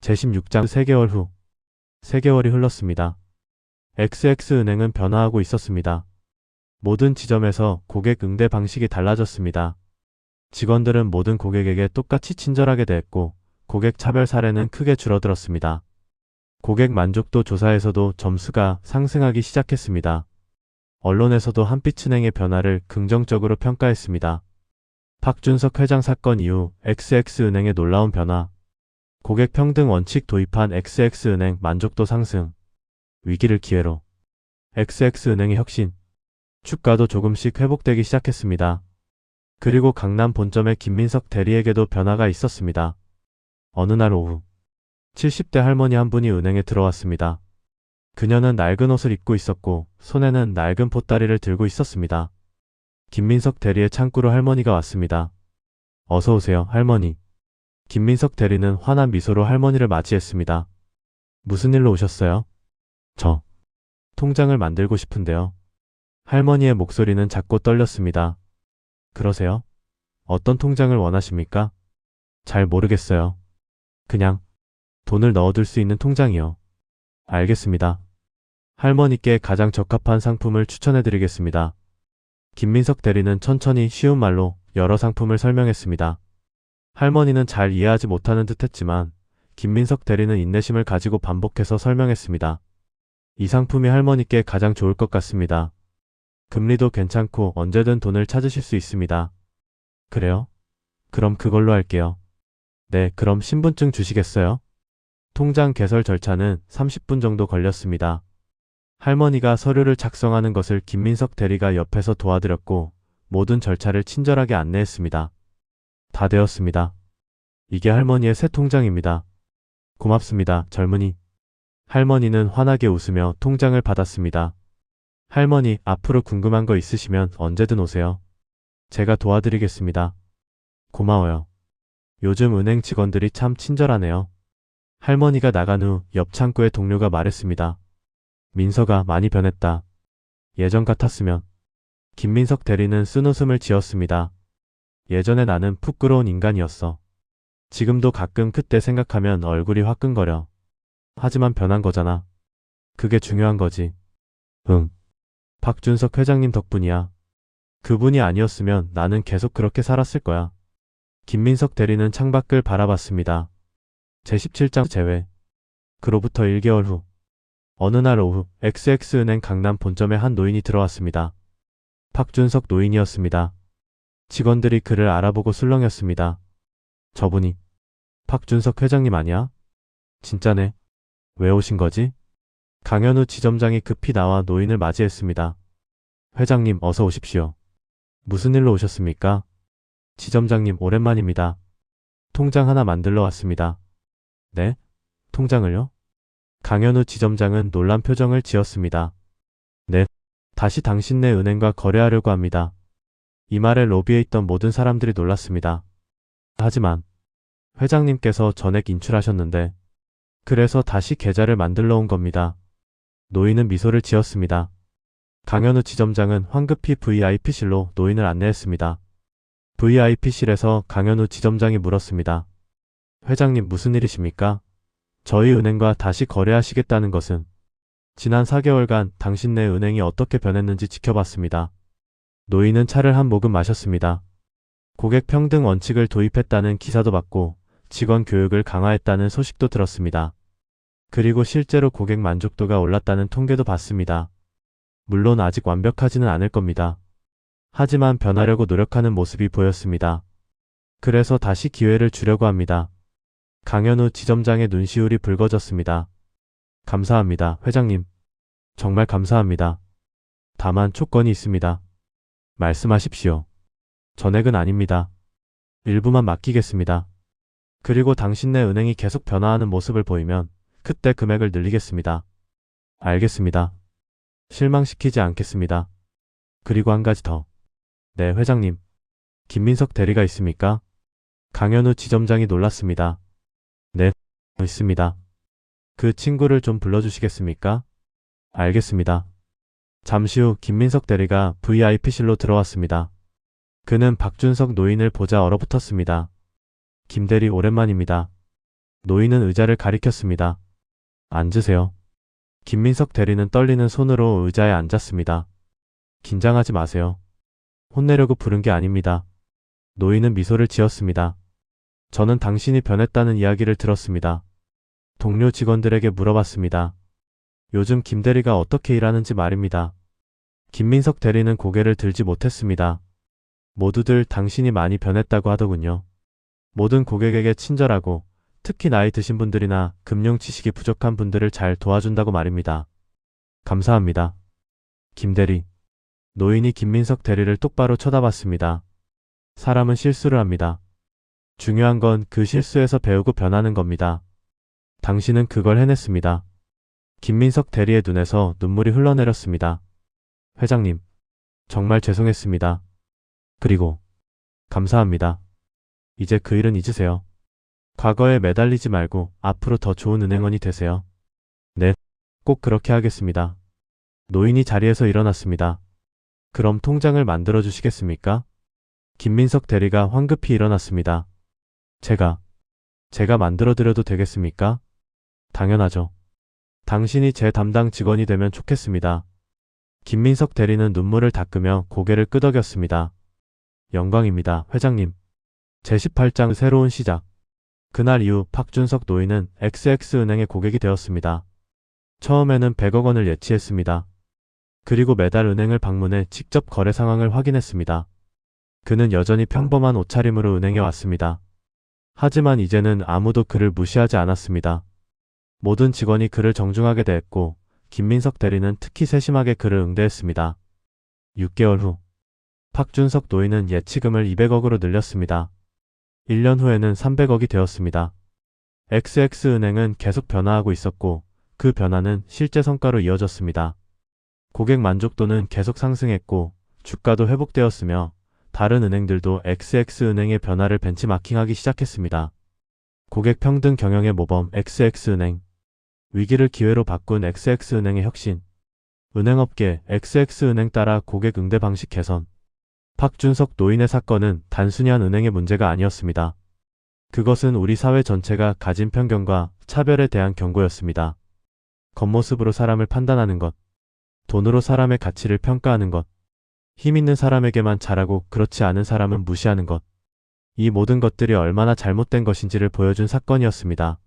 제16장 3개월 후. 3개월이 흘렀습니다. XX은행은 변화하고 있었습니다. 모든 지점에서 고객 응대 방식이 달라졌습니다. 직원들은 모든 고객에게 똑같이 친절하게 대했고 고객 차별 사례는 크게 줄어들었습니다. 고객 만족도 조사에서도 점수가 상승하기 시작했습니다. 언론에서도 한빛은행의 변화를 긍정적으로 평가했습니다. 박준석 회장 사건 이후 XX은행의 놀라운 변화. 고객 평등 원칙 도입한 XX은행 만족도 상승. 위기를 기회로. XX은행의 혁신. 주가도 조금씩 회복되기 시작했습니다. 그리고 강남 본점의 김민석 대리에게도 변화가 있었습니다. 어느 날 오후 70대 할머니 한 분이 은행에 들어왔습니다. 그녀는 낡은 옷을 입고 있었고 손에는 낡은 보따리를 들고 있었습니다. 김민석 대리의 창구로 할머니가 왔습니다. 어서 오세요, 할머니. 김민석 대리는 환한 미소로 할머니를 맞이했습니다. 무슨 일로 오셨어요? 저 통장을 만들고 싶은데요. 할머니의 목소리는 작고 떨렸습니다. 그러세요? 어떤 통장을 원하십니까? 잘 모르겠어요. 그냥 돈을 넣어둘 수 있는 통장이요. 알겠습니다. 할머니께 가장 적합한 상품을 추천해드리겠습니다. 김민석 대리는 천천히 쉬운 말로 여러 상품을 설명했습니다. 할머니는 잘 이해하지 못하는 듯 했지만 김민석 대리는 인내심을 가지고 반복해서 설명했습니다. 이 상품이 할머니께 가장 좋을 것 같습니다. 금리도 괜찮고 언제든 돈을 찾으실 수 있습니다. 그래요? 그럼 그걸로 할게요. 네, 그럼 신분증 주시겠어요? 통장 개설 절차는 30분 정도 걸렸습니다. 할머니가 서류를 작성하는 것을 김민석 대리가 옆에서 도와드렸고 모든 절차를 친절하게 안내했습니다. 다 되었습니다. 이게 할머니의 새 통장입니다. 고맙습니다, 젊은이. 할머니는 환하게 웃으며 통장을 받았습니다. 할머니, 앞으로 궁금한 거 있으시면 언제든 오세요. 제가 도와드리겠습니다. 고마워요. 요즘 은행 직원들이 참 친절하네요. 할머니가 나간 후 옆 창구의 동료가 말했습니다. 민서가 많이 변했다. 예전 같았으면. 김민석 대리는 쓴웃음을 지었습니다. 예전에 나는 부끄러운 인간이었어. 지금도 가끔 그때 생각하면 얼굴이 화끈거려. 하지만 변한 거잖아. 그게 중요한 거지. 응. 박준석 회장님 덕분이야. 그분이 아니었으면 나는 계속 그렇게 살았을 거야. 김민석 대리는 창밖을 바라봤습니다. 제17장 제외. 그로부터 1개월 후. 어느 날 오후 XX은행 강남 본점에 한 노인이 들어왔습니다. 박준석 노인이었습니다. 직원들이 그를 알아보고 술렁였습니다. 저분이 박준석 회장님 아니야? 진짜네. 왜 오신 거지? 강현우 지점장이 급히 나와 노인을 맞이했습니다. 회장님 어서 오십시오. 무슨 일로 오셨습니까? 지점장님 오랜만입니다. 통장 하나 만들러 왔습니다. 네? 통장을요? 강현우 지점장은 놀란 표정을 지었습니다. 네. 다시 당신네 은행과 거래하려고 합니다. 이 말에 로비에 있던 모든 사람들이 놀랐습니다. 하지만 회장님께서 전액 인출하셨는데 그래서 다시 계좌를 만들러 온 겁니다. 노인은 미소를 지었습니다. 강현우 지점장은 황급히 VIP실로 노인을 안내했습니다. VIP실에서 강현우 지점장이 물었습니다. 회장님 무슨 일이십니까? 저희 은행과 다시 거래하시겠다는 것은 지난 4개월간 당신네 은행이 어떻게 변했는지 지켜봤습니다. 노인은 차를 한 모금 마셨습니다. 고객 평등 원칙을 도입했다는 기사도 봤고 직원 교육을 강화했다는 소식도 들었습니다. 그리고 실제로 고객 만족도가 올랐다는 통계도 봤습니다. 물론 아직 완벽하지는 않을 겁니다. 하지만 변하려고 노력하는 모습이 보였습니다. 그래서 다시 기회를 주려고 합니다. 강현우 지점장의 눈시울이 붉어졌습니다. 감사합니다, 회장님. 정말 감사합니다. 다만 조건이 있습니다. 말씀하십시오. 전액은 아닙니다. 일부만 맡기겠습니다. 그리고 당신네 은행이 계속 변화하는 모습을 보이면 그때 금액을 늘리겠습니다. 알겠습니다. 실망시키지 않겠습니다. 그리고 한 가지 더. 네, 회장님. 김민석 대리가 있습니까? 강현우 지점장이 놀랐습니다. 네, 있습니다. 그 친구를 좀 불러주시겠습니까? 알겠습니다. 잠시 후 김민석 대리가 VIP실로 들어왔습니다. 그는 박준석 노인을 보자 얼어붙었습니다. 김 대리 오랜만입니다. 노인은 의자를 가리켰습니다. 앉으세요. 김민석 대리는 떨리는 손으로 의자에 앉았습니다. 긴장하지 마세요. 혼내려고 부른 게 아닙니다. 노인은 미소를 지었습니다. 저는 당신이 변했다는 이야기를 들었습니다. 동료 직원들에게 물어봤습니다. 요즘 김 대리가 어떻게 일하는지 말입니다. 김민석 대리는 고개를 들지 못했습니다. 모두들 당신이 많이 변했다고 하더군요. 모든 고객에게 친절하고 특히 나이 드신 분들이나 금융 지식이 부족한 분들을 잘 도와준다고 말입니다. 감사합니다. 김 대리. 노인이 김민석 대리를 똑바로 쳐다봤습니다. 사람은 실수를 합니다. 중요한 건 그 실수에서 배우고 변하는 겁니다. 당신은 그걸 해냈습니다. 김민석 대리의 눈에서 눈물이 흘러내렸습니다. 회장님, 정말 죄송했습니다. 그리고 감사합니다. 이제 그 일은 잊으세요. 과거에 매달리지 말고 앞으로 더 좋은 은행원이 되세요. 네, 꼭 그렇게 하겠습니다. 노인이 자리에서 일어났습니다. 그럼 통장을 만들어 주시겠습니까? 김민석 대리가 황급히 일어났습니다. 제가 만들어 드려도 되겠습니까? 당연하죠. 당신이 제 담당 직원이 되면 좋겠습니다. 김민석 대리는 눈물을 닦으며 고개를 끄덕였습니다. 영광입니다, 회장님. 제18장 새로운 시작. 그날 이후 박준석 노인은 XX은행의 고객이 되었습니다. 처음에는 100억 원을 예치했습니다. 그리고 매달 은행을 방문해 직접 거래 상황을 확인했습니다. 그는 여전히 평범한 옷차림으로 은행에 왔습니다. 하지만 이제는 아무도 그를 무시하지 않았습니다. 모든 직원이 그를 정중하게 대했고 김민석 대리는 특히 세심하게 그를 응대했습니다. 6개월 후 박준석 노인은 예치금을 200억으로 늘렸습니다. 1년 후에는 300억이 되었습니다. XX은행은 계속 변화하고 있었고 그 변화는 실제 성과로 이어졌습니다. 고객 만족도는 계속 상승했고 주가도 회복되었으며 다른 은행들도 XX은행의 변화를 벤치마킹하기 시작했습니다. 고객 평등 경영의 모범 XX은행. 위기를 기회로 바꾼 XX은행의 혁신. 은행업계 XX은행 따라 고객 응대 방식 개선. 박준석 노인의 사건은 단순히 한 은행의 문제가 아니었습니다. 그것은 우리 사회 전체가 가진 편견과 차별에 대한 경고였습니다. 겉모습으로 사람을 판단하는 것, 돈으로 사람의 가치를 평가하는 것, 힘 있는 사람에게만 잘하고 그렇지 않은 사람은 무시하는 것. 이 모든 것들이 얼마나 잘못된 것인지를 보여준 사건이었습니다.